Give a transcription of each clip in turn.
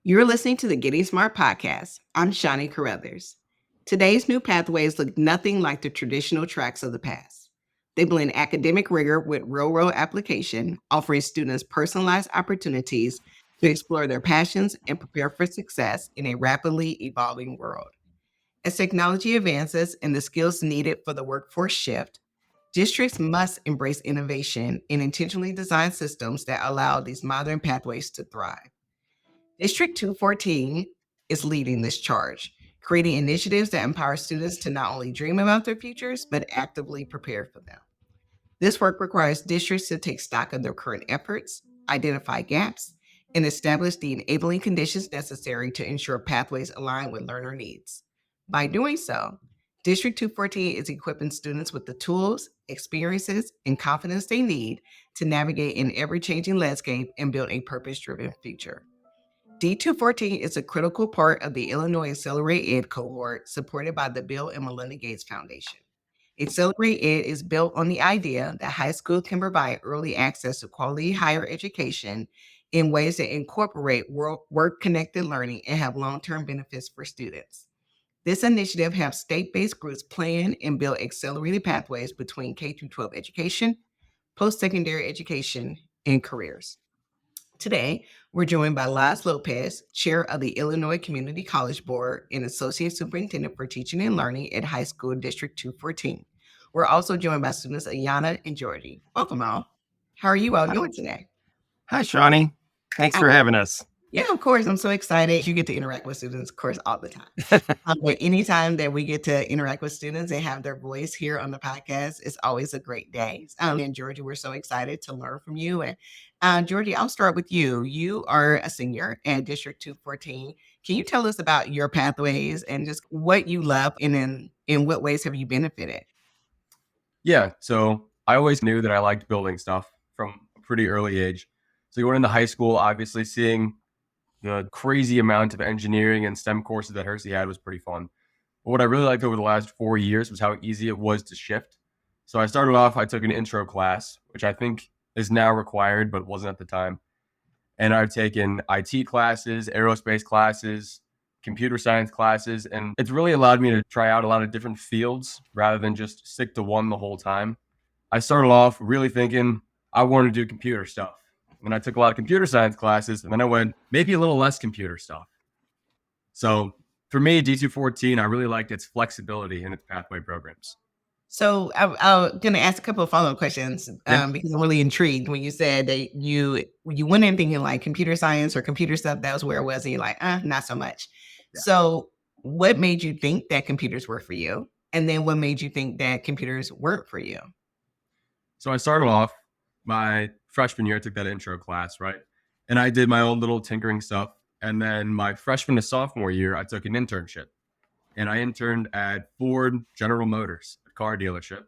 You're listening to the Getting Smart podcast. I'm Shawnee Carruthers. Today's new pathways look nothing like the traditional tracks of the past. They blend academic rigor with real-world application, offering students personalized opportunities to explore their passions and prepare for success in a rapidly evolving world. As technology advances and the skills needed for the workforce shift, districts must embrace innovation and intentionally design systems that allow these modern pathways to thrive. District 214 is leading this charge, creating initiatives that empower students to not only dream about their futures, but actively prepare for them. This work requires districts to take stock of their current efforts, identify gaps, and establish the enabling conditions necessary to ensure pathways align with learner needs. By doing so, District 214 is equipping students with the tools, experiences, and confidence they need to navigate an ever-changing landscape and build a purpose-driven future. D214 is a critical part of the Illinois Accelerate Ed cohort supported by the Bill and Melinda Gates Foundation. Accelerate Ed is built on the idea that high school can provide early access to quality higher education in ways that incorporate work-connected learning and have long-term benefits for students. This initiative helps state-based groups plan and build accelerated pathways between K-12 education, post-secondary education, and careers. Today, we're joined by Lazaro Lopez, Chair of the Illinois Community College Board and Associate Superintendent for Teaching and Learning at High School District 214. We're also joined by students Ayanna and Georgie. Welcome all. How are you all doing today? Hi, Shawnee. Thanks for having us. Yeah, of course. I'm so excited. You get to interact with students, of course, all the time. But anytime that we get to interact with students and have their voice here on the podcast, it's always a great day. And Georgie, we're so excited to learn from you. And Georgie, I'll start with you. You are a senior at District 214. Can you tell us about your pathways and just what you love and in what ways have you benefited? Yeah, so I always knew that I liked building stuff from a pretty early age. So going into high school, obviously seeing the crazy amount of engineering and STEM courses that Hersey had was pretty fun. But what I really liked over the last 4 years was how easy it was to shift. So I started off, I took an intro class, which I think is now required, but wasn't at the time. And I've taken IT classes, aerospace classes, computer science classes, and it's really allowed me to try out a lot of different fields rather than just stick to one the whole time. I started off really thinking I wanted to do computer stuff. And I took a lot of computer science classes, and then I went maybe a little less computer stuff. So for me, D214, I really liked its flexibility in its pathway programs. So I'm going to ask a couple of follow-up questions because I'm really intrigued when you said that you went in thinking like computer science or computer stuff. That was where it was. And you're like, not so much. Yeah. So what made you think that computers were for you? And then what made you think that computers weren't for you? So I started off my freshman year, I took that intro class, right? And I did my own little tinkering stuff. And then my freshman to sophomore year, I took an internship. And I interned at Ford General Motors, a car dealership,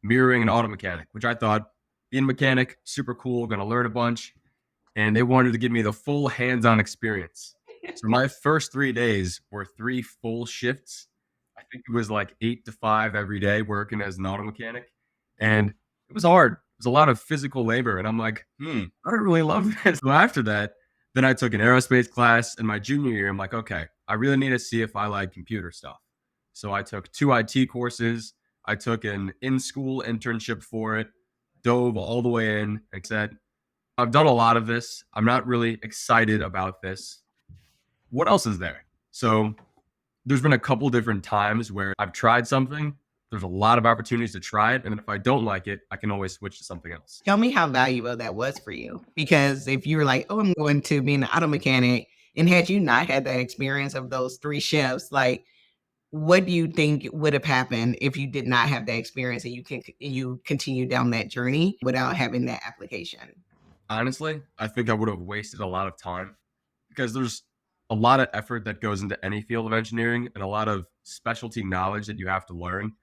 mirroring an auto mechanic, which I thought, being a mechanic, super cool, going to learn a bunch. And they wanted to give me the full hands-on experience. So my first 3 days were 3 full shifts. I think it was like 8 to 5 every day working as an auto mechanic. And it was hard. It was a lot of physical labor. And I'm like, I don't really love this. So after that, then I took an aerospace class in my junior year. I'm like, okay, I really need to see if I like computer stuff. So I took 2 IT courses. I took an in-school internship for it, dove all the way in, and said, I've done a lot of this. I'm not really excited about this. What else is there? So there's been a couple different times where I've tried something. There's a lot of opportunities to try it. And then if I don't like it, I can always switch to something else. Tell me how valuable that was for you. Because if you were like, I'm going to be an auto mechanic, and had you not had that experience of those 3 shifts, like, what do you think would have happened if you did not have that experience and you continue down that journey without having that application? Honestly, I think I would have wasted a lot of time because there's a lot of effort that goes into any field of engineering and a lot of specialty knowledge that you have to learn.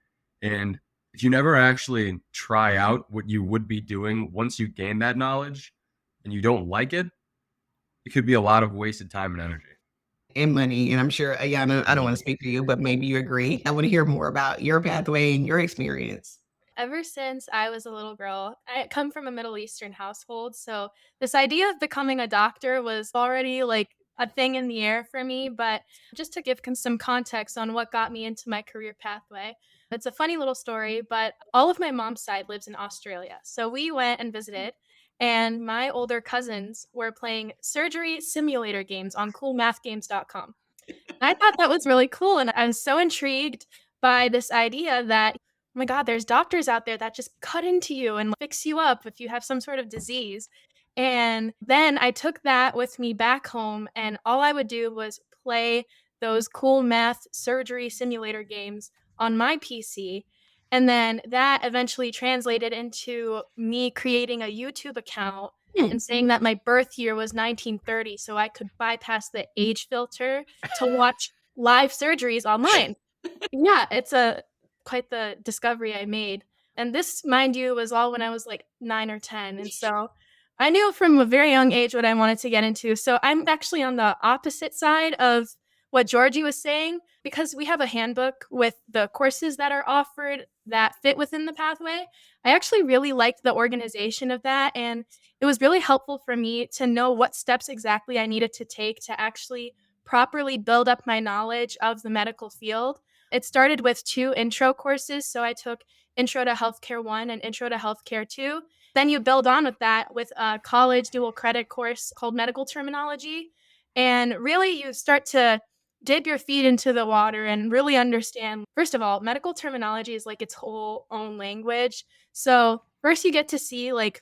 And if you never actually try out what you would be doing once you gain that knowledge and you don't like it, it could be a lot of wasted time and energy. And money. And I'm sure, Ayanna, I don't want to speak for you, but maybe you agree. I want to hear more about your pathway and your experience. Ever since I was a little girl, I come from a Middle Eastern household. So this idea of becoming a doctor was already like a thing in the air for me. But just to give some context on what got me into my career pathway, it's a funny little story, but all of my mom's side lives in Australia. So we went and visited, and my older cousins were playing surgery simulator games on coolmathgames.com. I thought that was really cool, and I was so intrigued by this idea that, oh my god, there's doctors out there that just cut into you and fix you up if you have some sort of disease. And then I took that with me back home, and all I would do was play those cool math surgery simulator games on my PC. And then that eventually translated into me creating a YouTube account and saying that my birth year was 1930 so I could bypass the age filter to watch live surgeries online. Yeah, it's a quite the discovery I made. And this, mind you, was all when I was like 9 or 10. And so I knew from a very young age what I wanted to get into. So I'm actually on the opposite side of what Georgie was saying because we have a handbook with the courses that are offered that fit within the pathway. I actually really liked the organization of that. And it was really helpful for me to know what steps exactly I needed to take to actually properly build up my knowledge of the medical field. It started with 2 intro courses. So I took Intro to Healthcare 1 and Intro to Healthcare 2. Then you build on with that with a college dual credit course called Medical Terminology. And really, you start to dip your feet into the water and really understand. First of all, medical terminology is like its whole own language. So, first, you get to see like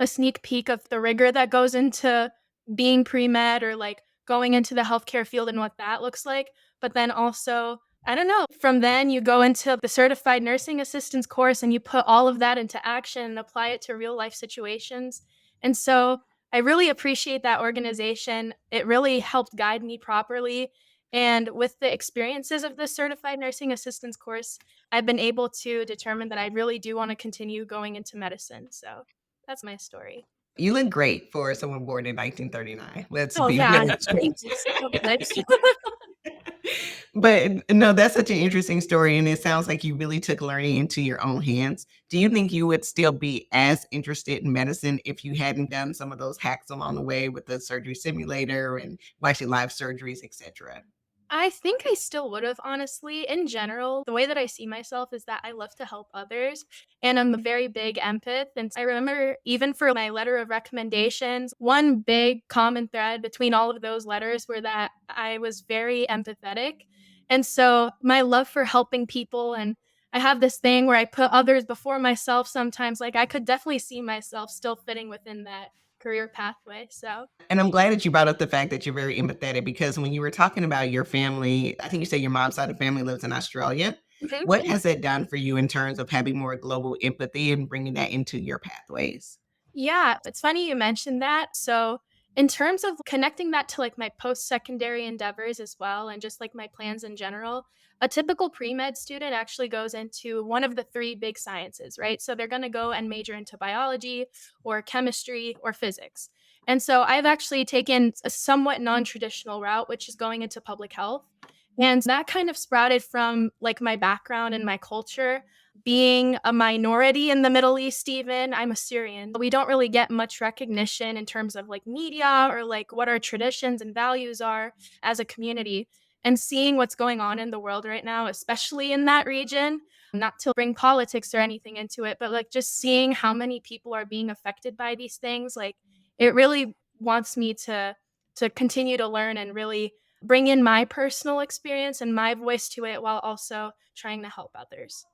a sneak peek of the rigor that goes into being pre-med or like going into the healthcare field and what that looks like. But then also, I don't know, from then you go into the certified nursing assistance course and you put all of that into action and apply it to real life situations. And so I really appreciate that organization. It really helped guide me properly. And with the experiences of the certified nursing assistance course, I've been able to determine that I really do want to continue going into medicine. So that's my story. You look great for someone born in 1939. Let's Oh, be yeah. really Thank straight. you so much. But no, that's such an interesting story. And it sounds like you really took learning into your own hands. Do you think you would still be as interested in medicine if you hadn't done some of those hacks along the way with the surgery simulator and watching live surgeries, etc.? I think I still would have, honestly. In general, the way that I see myself is that I love to help others, and I'm a very big empath. And I remember even for my letter of recommendations, one big common thread between all of those letters were that I was very empathetic. And so my love for helping people, and I have this thing where I put others before myself sometimes. Like I could definitely see myself still fitting within that career pathway. So, And I'm glad that you brought up the fact that you're very empathetic because when you were talking about your family, I think you said your mom's side of the family lives in Australia. mhm. What has that done for you in terms of having more global empathy and bringing that into your pathways? Yeah, it's funny you mentioned that. So, in terms of connecting that to like my post secondary endeavors as well, and just like my plans in general, a typical pre med student actually goes into one of the 3 big sciences, right? So, they're going to go and major into biology or chemistry or physics. And so, I've actually taken a somewhat non traditional route, which is going into public health. And that kind of sprouted from like my background and my culture being a minority in the Middle East. Even I'm Assyrian. We don't really get much recognition in terms of like media or like what our traditions and values are as a community. And seeing what's going on in the world right now, especially in that region, not to bring politics or anything into it, but like just seeing how many people are being affected by these things, like it really wants me to continue to learn and really bring in my personal experience and my voice to it while also trying to help others.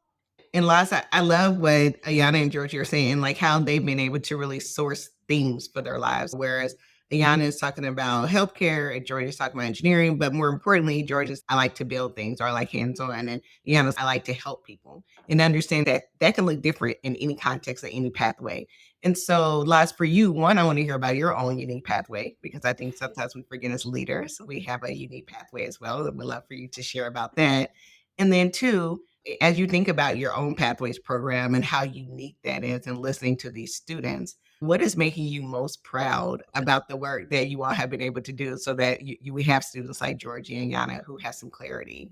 And Lots, I love what Ayanna and Georgie are saying, like how they've been able to really source themes for their lives. Whereas Ayanna is talking about healthcare and Georgie is talking about engineering. But more importantly, George is, I like to build things or I like hands on. And Ayanna's, I like to help people and understand that that can look different in any context or any pathway. And so, Laz, for you, one, I want to hear about your own unique pathway because I think sometimes we forget as leaders, we have a unique pathway as well. And we'd love for you to share about that. And then, two, as you think about your own Pathways program and how unique that is and listening to these students, what is making you most proud about the work that you all have been able to do so that we have students like Georgie and Yana who have some clarity?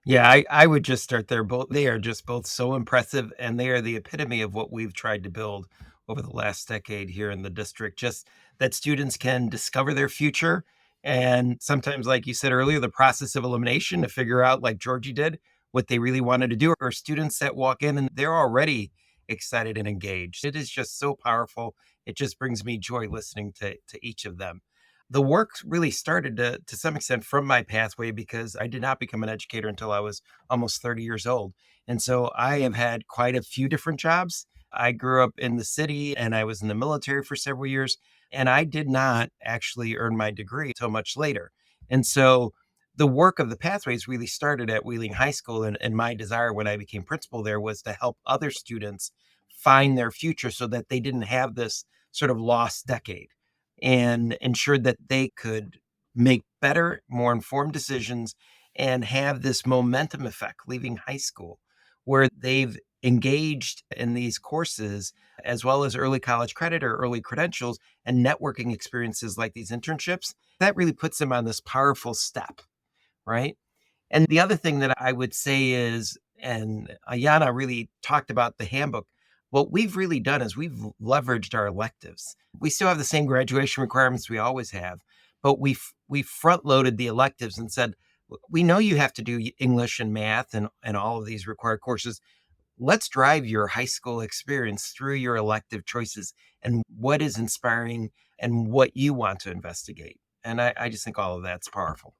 Yeah, I would just start there. They are just both so impressive, and they are the epitome of what we've tried to build over the last decade here in the district. Just that students can discover their future And sometimes, like you said earlier, the process of elimination to figure out, like Georgie did, what they really wanted to do, or students that walk in and they're already excited and engaged. It is just so powerful. It just brings me joy listening to each of them. The work really started to some extent from my pathway because I did not become an educator until I was almost 30 years old. And so I have had quite a few different jobs. I grew up in the city and I was in the military for several years, and I did not actually earn my degree until much later. And so the work of the pathways really started at Wheeling High School. And my desire when I became principal there was to help other students find their future so that they didn't have this sort of lost decade, and ensured that they could make better, more informed decisions and have this momentum effect leaving high school where they've engaged in these courses as well as early college credit or early credentials and networking experiences like these internships. That really puts them on this powerful step, right? And the other thing that I would say is, and Ayanna really talked about the handbook, what we've really done is we've leveraged our electives. We still have the same graduation requirements we always have, but we front loaded the electives and said, we know you have to do English and math and all of these required courses. Let's drive your high school experience through your elective choices and what is inspiring and what you want to investigate. And I just think all of that's powerful.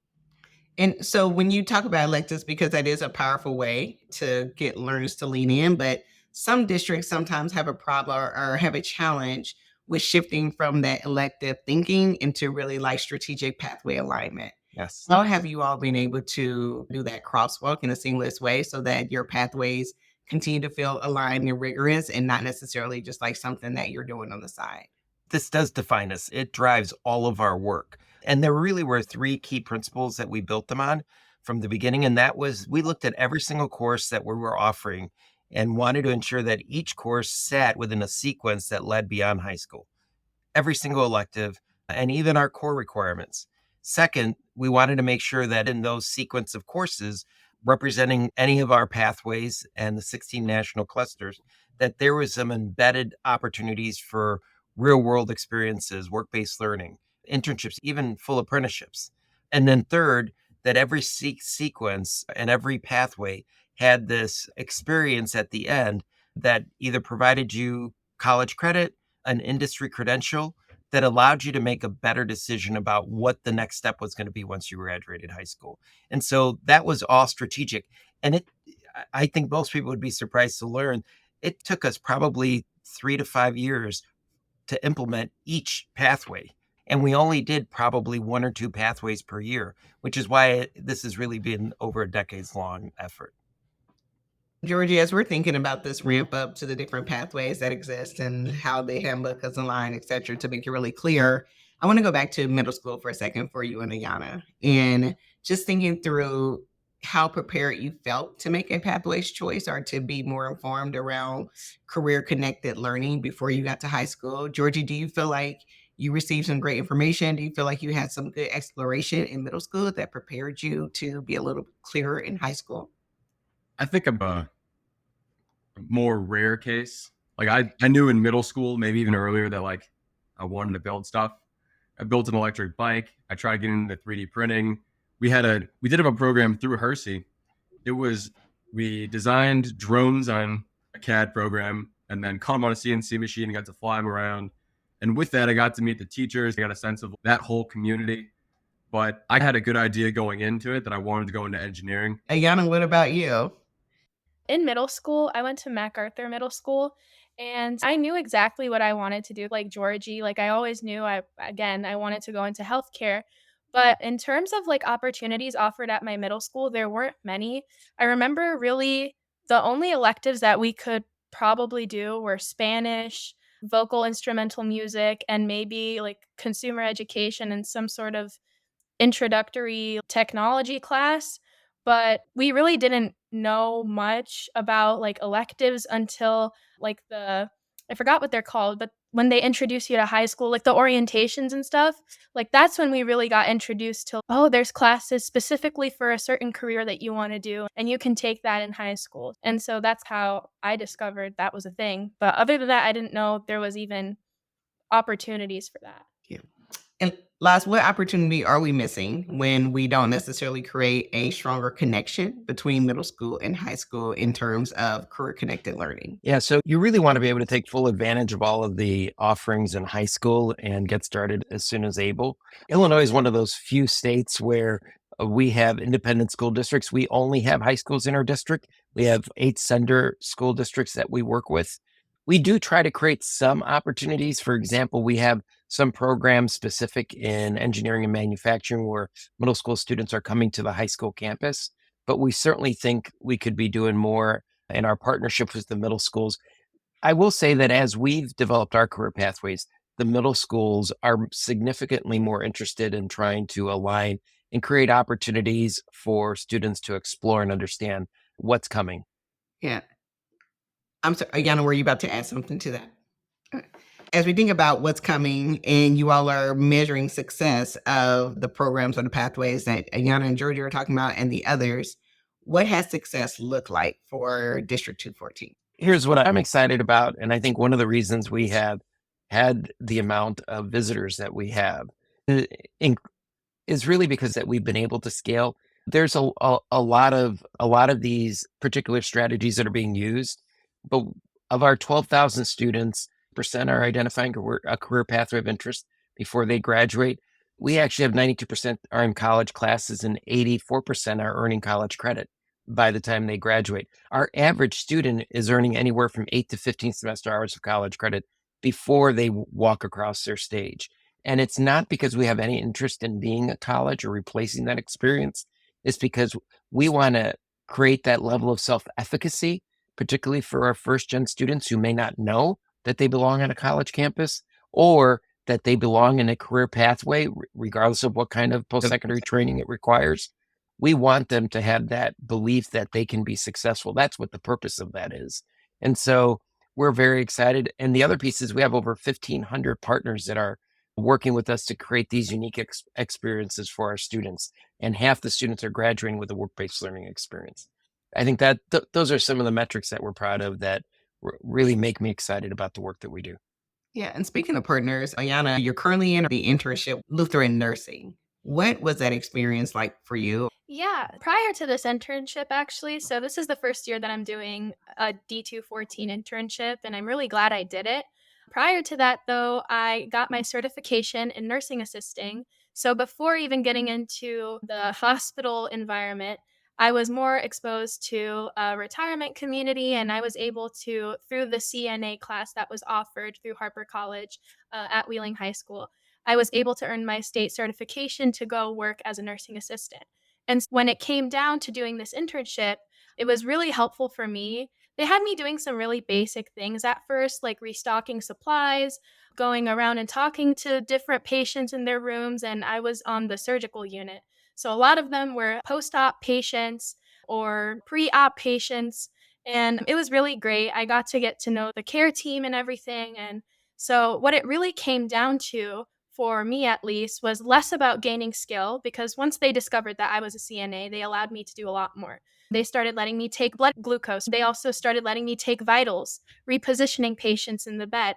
And so when you talk about electives, because that is a powerful way to get learners to lean in, but some districts sometimes have a problem or have a challenge with shifting from that elective thinking into really like strategic pathway alignment. Yes. How have you all been able to do that crosswalk in a seamless way so that your pathways continue to feel aligned and rigorous and not necessarily just like something that you're doing on the side? This does define us. It drives all of our work. And there really were three key principles that we built them on from the beginning. And that was we looked at every single course that we were offering and wanted to ensure that each course sat within a sequence that led beyond high school, every single elective, and even our core requirements. Second, we wanted to make sure that in those sequence of courses representing any of our pathways and the 16 national clusters, that there was some embedded opportunities for real world experiences, work-based learning, internships, even full apprenticeships. And then third, that every sequence and every pathway had this experience at the end that either provided you college credit, an industry credential that allowed you to make a better decision about what the next step was going to be once you graduated high school. And so that was all strategic. And I think most people would be surprised to learn it took us probably 3 to 5 years to implement each pathway. And we only did probably 1 or 2 pathways per year, which is why this has really been over a decades long effort. Georgie, as we're thinking about this ramp up to the different pathways that exist and how the handbook is aligned, et cetera, to make it really clear, I want to go back to middle school for a second for you and Ayanna, and just thinking through how prepared you felt to make a pathways choice or to be more informed around career connected learning before you got to high school. Georgie, do you feel like you received some great information? Do you feel like you had some good exploration in middle school that prepared you to be a little clearer in high school? I think I'm a more rare case. Like I knew in middle school, maybe even earlier, that like I wanted to build stuff. I built an electric bike. I tried getting into 3D printing. We did have a program through Hersey. We designed drones on a CAD program and then caught them on a CNC machine and got to fly them around. And with that, I got to meet the teachers. I got a sense of that whole community. But I had a good idea going into it that I wanted to go into engineering. Ayanna, what about you? In middle school, I went to MacArthur Middle School, and I knew exactly what I wanted to do, like Georgie. Like I always knew I wanted to go into healthcare. But in terms of like opportunities offered at my middle school, there weren't many. I remember really the only electives that we could probably do were Spanish, vocal instrumental music, and maybe like consumer education and some sort of introductory technology class, but we really didn't know much about like electives until like I forgot what they're called, but when they introduce you to high school, like the orientations and stuff, like that's when we really got introduced to, oh, there's classes specifically for a certain career that you want to do, and you can take that in high school. And so that's how I discovered that was a thing. But other than that, I didn't know there was even opportunities for that. Yeah. And Laz, what opportunity are we missing when we don't necessarily create a stronger connection between middle school and high school in terms of career-connected learning? Yeah, so you really want to be able to take full advantage of all of the offerings in high school and get started as soon as able. Illinois is one of those few states where we have independent school districts. We only have high schools in our district. We have 8 sender school districts that we work with. We do try to create some opportunities. For example, we have some programs specific in engineering and manufacturing where middle school students are coming to the high school campus, but we certainly think we could be doing more in our partnership with the middle schools. I will say that as we've developed our career pathways, the middle schools are significantly more interested in trying to align and create opportunities for students to explore and understand what's coming. Yeah. I'm sorry, Ayanna, were you about to add something to that? As we think about what's coming and you all are measuring success of the programs or the pathways that Ayanna and Georgie are talking about and the others, what has success looked like for District 214? Here's what I'm excited about. And I think one of the reasons we have had the amount of visitors that we have uh, in- is really because that we've been able to scale. There's a lot of these particular strategies that are being used, but of our 12,000 students, percent are identifying a career pathway of interest before they graduate. We actually have 92% are in college classes and 84% are earning college credit by the time they graduate. Our average student is earning anywhere from 8 to 15 semester hours of college credit before they walk across their stage. And it's not because we have any interest in being a college or replacing that experience. It's because we want to create that level of self-efficacy, particularly for our first-gen students who may not know that they belong on a college campus or that they belong in a career pathway, regardless of what kind of post-secondary training it requires. We want them to have that belief that they can be successful. That's what the purpose of that is. And so we're very excited. And the other piece is we have over 1,500 partners that are working with us to create these unique experiences for our students. And half the students are graduating with a work-based learning experience. I think that those are some of the metrics that we're proud of that really make me excited about the work that we do. Yeah, and speaking of partners, Ayanna, you're currently in the internship Lutheran Nursing. What was that experience like for you? Yeah, prior to this internship, actually, so this is the first year that I'm doing a D214 internship, and I'm really glad I did it. Prior to that, though, I got my certification in nursing assisting. So before even getting into the hospital environment, I was more exposed to a retirement community, and I was able to, through the CNA class that was offered through Harper College at Wheeling High School, I was able to earn my state certification to go work as a nursing assistant. And when it came down to doing this internship, it was really helpful for me. They had me doing some really basic things at first, like restocking supplies, going around and talking to different patients in their rooms, and I was on the surgical unit. So a lot of them were post op patients or pre op patients. And it was really great. I got to get to know the care team and everything. And so, what it really came down to for me at least, was less about gaining skill because once they discovered that I was a CNA, they allowed me to do a lot more. They started letting me take blood glucose. They also started letting me take vitals, repositioning patients in the bed.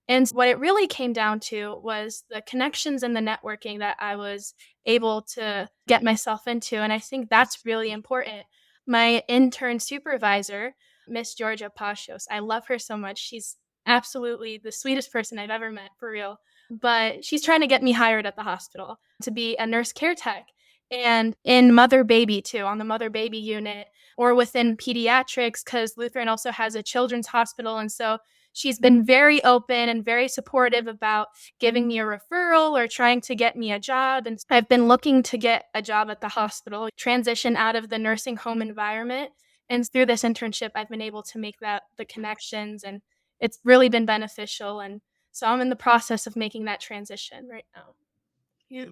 And what it really came down to was the connections and the networking that I was able to get myself into. And I think that's really important. My intern supervisor, Miss Georgia Pashos, I love her so much. She's absolutely the sweetest person I've ever met, for real. But she's trying to get me hired at the hospital to be a nurse care tech and in mother baby too, on the mother baby unit or within pediatrics, because Lutheran also has a children's hospital. And so she's been very open and very supportive about giving me a referral or trying to get me a job. And I've been looking to get a job at the hospital, transition out of the nursing home environment. And through this internship, I've been able to make the connections, and it's really been beneficial. And so I'm in the process of making that transition right now. Yeah.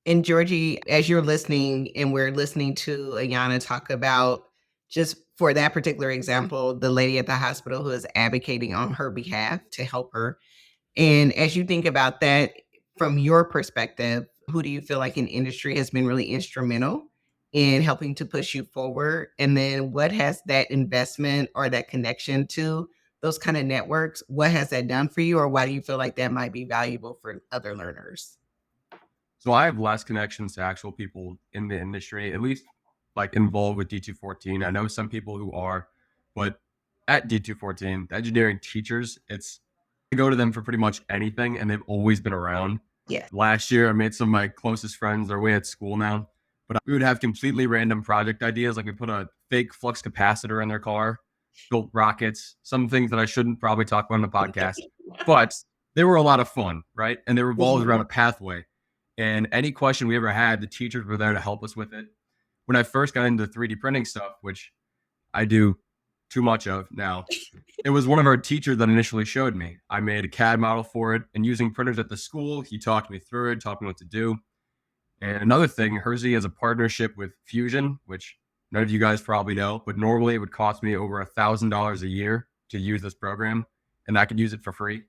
And Georgie, as you're listening and we're listening to Ayanna talk about just for that particular example, the lady at the hospital who is advocating on her behalf to help her. And as you think about that from your perspective, who do you feel like in industry has been really instrumental in helping to push you forward? And then what has that investment or that connection to those kind of networks, what has that done for you? Or why do you feel like that might be valuable for other learners? So I have less connections to actual people in the industry, at least like involved with D214. I know some people who are, but at D214, the engineering teachers, I go to them for pretty much anything, and they've always been around. Yeah. Last year, I made some of my closest friends. They're away at school now, but we would have completely random project ideas. Like we put a fake flux capacitor in their car, built rockets, some things that I shouldn't probably talk about on the podcast, but they were a lot of fun, right? And they revolved around a pathway. And any question we ever had, the teachers were there to help us with it. When I first got into 3D printing stuff, which I do too much of now, it was one of our teachers that initially showed me. I made a CAD model for it, and using printers at the school, he talked me through it, taught me what to do. And another thing, Hersey has a partnership with Fusion, which none of you guys probably know, but normally it would cost me over $1,000 a year to use this program, and I could use it for free,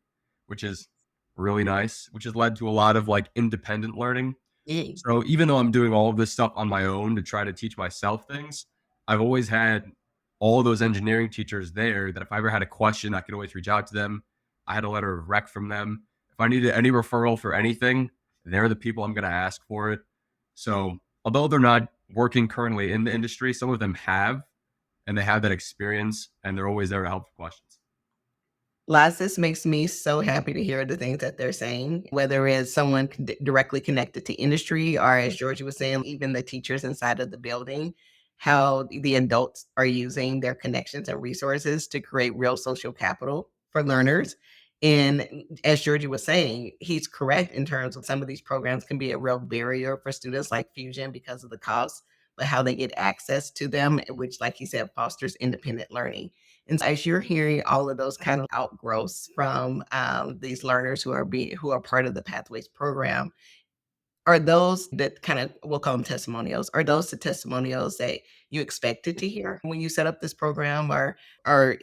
which is really nice, which has led to a lot of like independent learning. So even though I'm doing all of this stuff on my own to try to teach myself things, I've always had all those engineering teachers there that if I ever had a question, I could always reach out to them. I had a letter of rec from them. If I needed any referral for anything, they're the people I'm going to ask for it. So although they're not working currently in the industry, some of them have, and they have that experience, and they're always there to help with questions. Laz, this makes me so happy to hear the things that they're saying, whether it's someone directly connected to industry or, as Georgie was saying, even the teachers inside of the building, how the adults are using their connections and resources to create real social capital for learners. And as Georgie was saying, he's correct in terms of some of these programs can be a real barrier for students like Fusion because of the cost, but how they get access to them, which, like he said, fosters independent learning. And so as you're hearing all of those kind of outgrowths from these learners who are part of the Pathways program, are those that kind of, we'll call them testimonials, are those the testimonials that you expected to hear when you set up this program, or are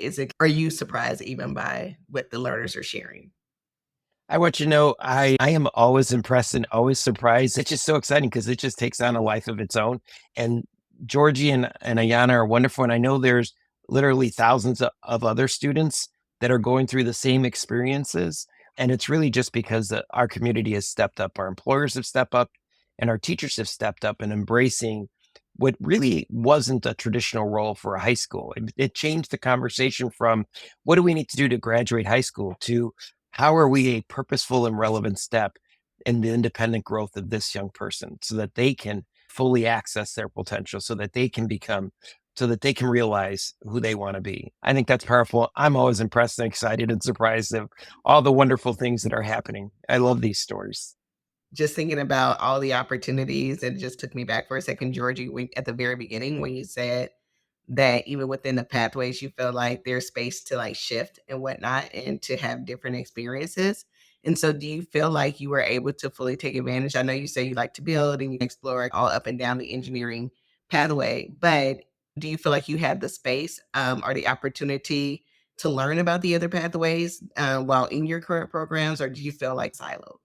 you surprised even by what the learners are sharing? I want you to know, I am always impressed and always surprised. It's just so exciting because it just takes on a life of its own. And Georgie and Ayanna are wonderful. And I know there's literally thousands of other students that are going through the same experiences. And it's really just because our community has stepped up, our employers have stepped up, and our teachers have stepped up and embracing what really wasn't a traditional role for a high school. It changed the conversation from what do we need to do to graduate high school to how are we a purposeful and relevant step in the independent growth of this young person so that they can fully access their potential, so that they can realize who they want to be. I think that's powerful. I'm always impressed and excited and surprised of all the wonderful things that are happening. I love these stories. Just thinking about all the opportunities, it just took me back for a second, Georgie, at the very beginning when you said that even within the pathways, you feel like there's space to like shift and whatnot and to have different experiences. And so do you feel like you were able to fully take advantage? I know you say you like to build and you explore all up and down the engineering pathway, but do you feel like you had the space or the opportunity to learn about the other pathways while in your current programs, or do you feel like siloed?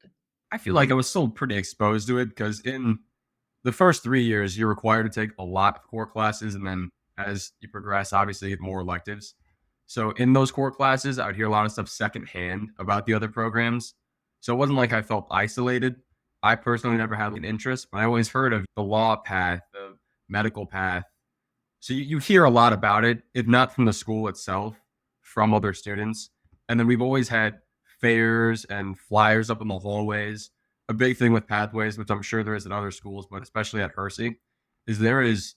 I feel like I was still pretty exposed to it because in the first 3 years, you're required to take a lot of core classes. And then as you progress, obviously, you get more electives. So in those core classes, I would hear a lot of stuff secondhand about the other programs. So it wasn't like I felt isolated. I personally never had an interest, but I always heard of the law path, the medical path. So you hear a lot about it, if not from the school itself, from other students. And then we've always had fairs and flyers up in the hallways. A big thing with Pathways, which I'm sure there is in other schools, but especially at Hersey, is there is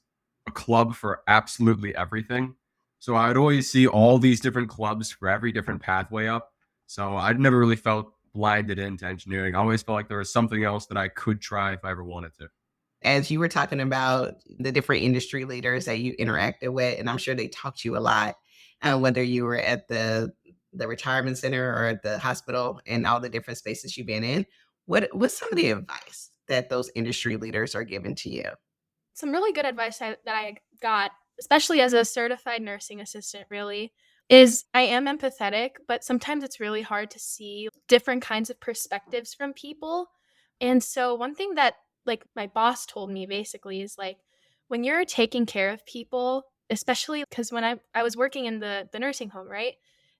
a club for absolutely everything. So I would always see all these different clubs for every different pathway up. So I never really felt blinded into engineering. I always felt like there was something else that I could try if I ever wanted to. As you were talking about the different industry leaders that you interacted with, and I'm sure they talked to you a lot, whether you were at the retirement center or at the hospital and all the different spaces you've been in, what's some of the advice that those industry leaders are giving to you? Some really good advice that I got, especially as a certified nursing assistant, really, is I am empathetic, but sometimes it's really hard to see different kinds of perspectives from people. And so one thing that like my boss told me basically is like when you're taking care of people, especially because when I was working in the nursing home, right?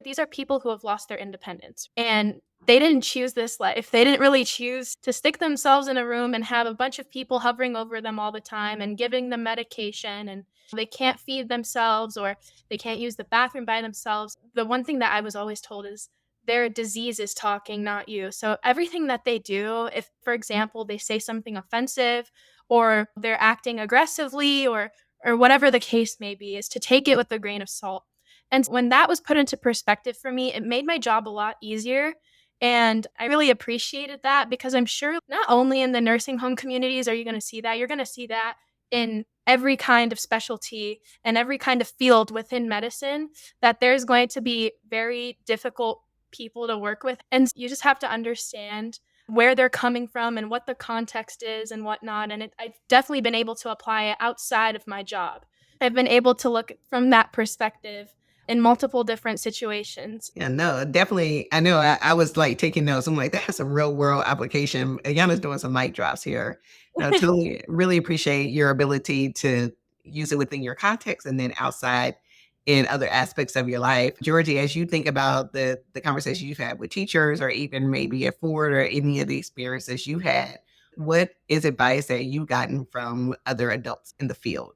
These are people who have lost their independence. And they didn't choose this life. They didn't really choose to stick themselves in a room and have a bunch of people hovering over them all the time and giving them medication, and they can't feed themselves or they can't use the bathroom by themselves. The one thing that I was always told is their disease is talking, not you. So everything that they do, if, for example, they say something offensive or they're acting aggressively or whatever the case may be, is to take it with a grain of salt. And when that was put into perspective for me, it made my job a lot easier. And I really appreciated that because I'm sure not only in the nursing home communities are you going to see that, you're going to see that in every kind of specialty and every kind of field within medicine, that there's going to be very difficult people to work with. And you just have to understand where they're coming from and what the context is and whatnot. And I've definitely been able to apply it outside of my job. I've been able to look from that perspective in multiple different situations. Yeah, no, definitely. I know I was like taking notes. I'm like, that's a real world application. Ayanna's doing some mic drops here. No, totally, really appreciate your ability to use it within your context and then outside in other aspects of your life. Georgie, as you think about the conversation you've had with teachers or even maybe at Ford or any of the experiences you had, what is advice that you've gotten from other adults in the field?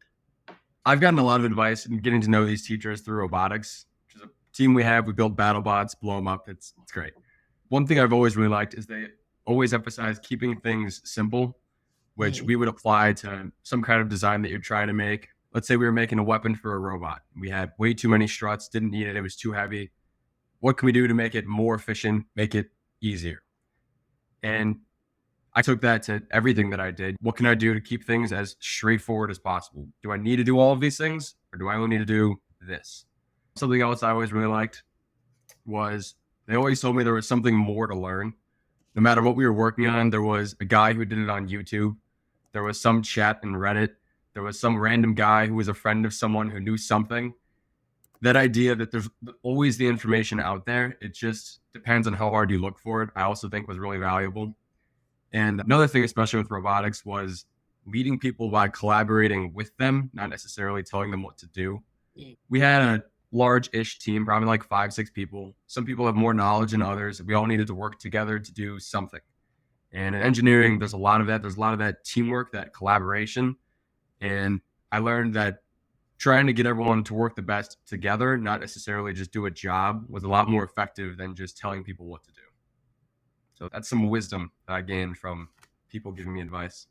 I've gotten a lot of advice in getting to know these teachers through robotics, which is a team we have. We build battle bots, blow them up. It's great. One thing I've always really liked is they always emphasize keeping things simple, which we would apply to some kind of design that you're trying to make. Let's say we were making a weapon for a robot. We had way too many struts, didn't need it. It was too heavy. What can we do to make it more efficient, make it easier? And I took that to everything that I did. What can I do to keep things as straightforward as possible? Do I need to do all of these things or do I only need to do this? Something else I always really liked was they always told me there was something more to learn. No matter what we were working on, there was a guy who did it on YouTube. There was some chat in Reddit. There was some random guy who was a friend of someone who knew something. That idea that there's always the information out there, it just depends on how hard you look for it, I also think was really valuable. And another thing, especially with robotics, was leading people by collaborating with them, not necessarily telling them what to do. We had a large-ish team, probably like 5-6 people. Some people have more knowledge than others. We all needed to work together to do something. And in engineering, there's a lot of that. There's a lot of that teamwork, that collaboration. And I learned that trying to get everyone to work the best together, not necessarily just do a job, was a lot more effective than just telling people what to do. So that's some wisdom that I gained from people giving me advice.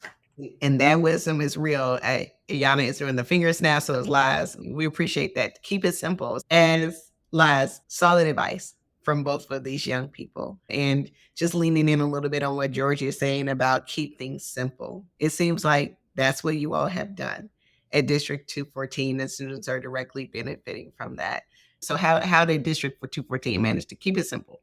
And that wisdom is real. Ayanna is doing the finger snaps, so it's Liz. We appreciate that. Keep it simple. As Liz, solid advice from both of these young people. And just leaning in a little bit on what Georgie is saying about keep things simple. It seems like that's what you all have done at District 214, and students are directly benefiting from that. So how did District 214 manage to keep it simple?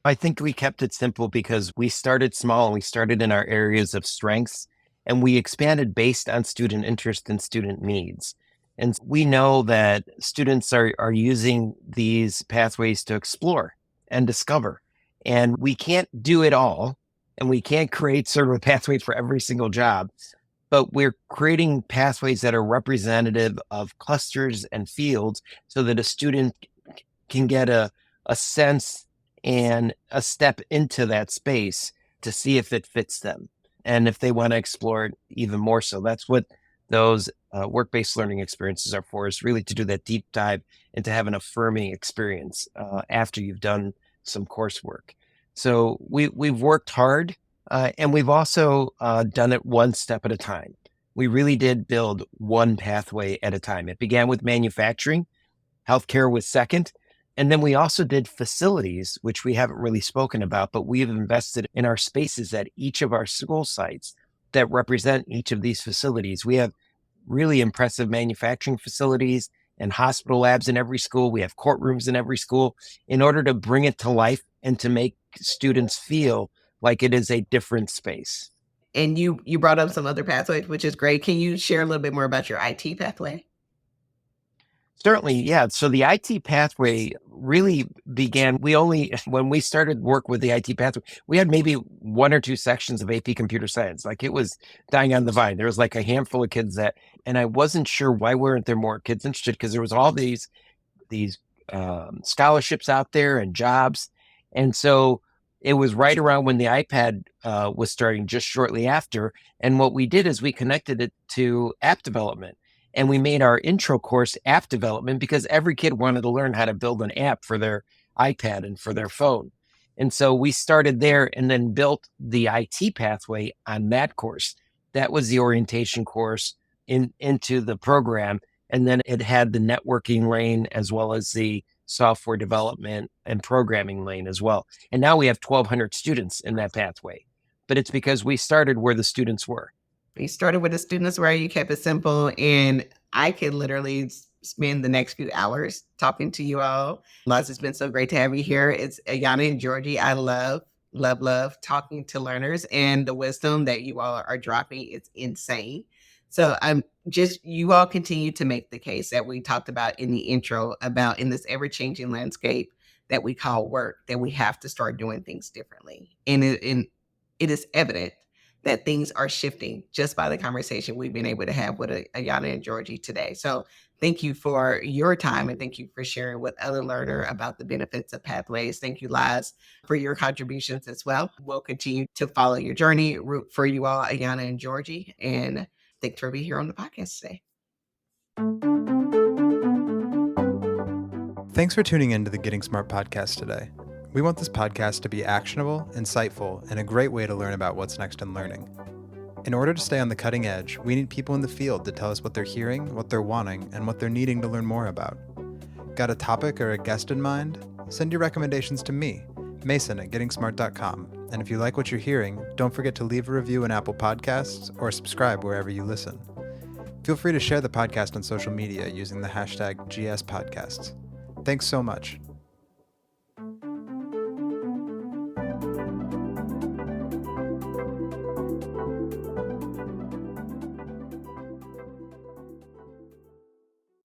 I think we kept it simple because we started small and we started in our areas of strengths and we expanded based on student interest and student needs. And we know that students are using these pathways to explore and discover. And we can't do it all. And we can't create sort of a pathway for every single job. But we're creating pathways that are representative of clusters and fields so that a student can get a sense and a step into that space to see if it fits them and if they want to explore it even more so. That's what those work-based learning experiences are for, is really to do that deep dive and to have an affirming experience after you've done some coursework. So we've worked hard and we've also done it one step at a time. We really did build one pathway at a time. It began with manufacturing. Healthcare was second. And then we also did facilities, which we haven't really spoken about, but we have invested in our spaces at each of our school sites that represent each of these facilities. We have really impressive manufacturing facilities and hospital labs in every school. We have courtrooms in every school in order to bring it to life and to make students feel like it is a different space. And you brought up some other pathways, which is great. Can you share a little bit more about your IT pathway? Certainly, yeah. So the IT pathway really began, when we started work with the IT pathway, we had maybe 1 or 2 sections of AP Computer Science. Like, it was dying on the vine. There was like a handful of kids and I wasn't sure why weren't there more kids interested, because there was all these scholarships out there and jobs. And so It was right around when the iPad was starting, just shortly after. And what we did is we connected it to app development. And we made our intro course app development because every kid wanted to learn how to build an app for their iPad and for their phone. And so we started there and then built the IT pathway on that course. That was the orientation course into the program. And then it had the networking lane as well as the software development and programming lane as well. And now we have 1,200 students in that pathway. But it's because we started where the students were. You started with the students where you kept it simple, and I could literally spend the next few hours talking to you all. Laz, it's been so great to have you here. It's Ayanna and Georgie. I love talking to learners, and the wisdom that you all are dropping is insane. So I'm just, you all continue to make the case that we talked about in the intro about in this ever-changing landscape that we call work, that we have to start doing things differently. And it is evident that things are shifting just by the conversation we've been able to have with Ayanna and Georgie today. So thank you for your time, and thank you for sharing with other learners about the benefits of pathways. Thank you, Laz, for your contributions as well. We'll continue to follow your journey, root for you all, Ayanna and Georgie, and thanks for being here on the podcast today. Thanks for tuning in to the Getting Smart podcast today. We want this podcast to be actionable, insightful, and a great way to learn about what's next in learning. In order to stay on the cutting edge, we need people in the field to tell us what they're hearing, what they're wanting, and what they're needing to learn more about. Got a topic or a guest in mind? Send your recommendations to me, Mason at gettingsmart.com. And if you like what you're hearing, don't forget to leave a review in Apple Podcasts or subscribe wherever you listen. Feel free to share the podcast on social media using the hashtag GSPodcasts. Thanks so much.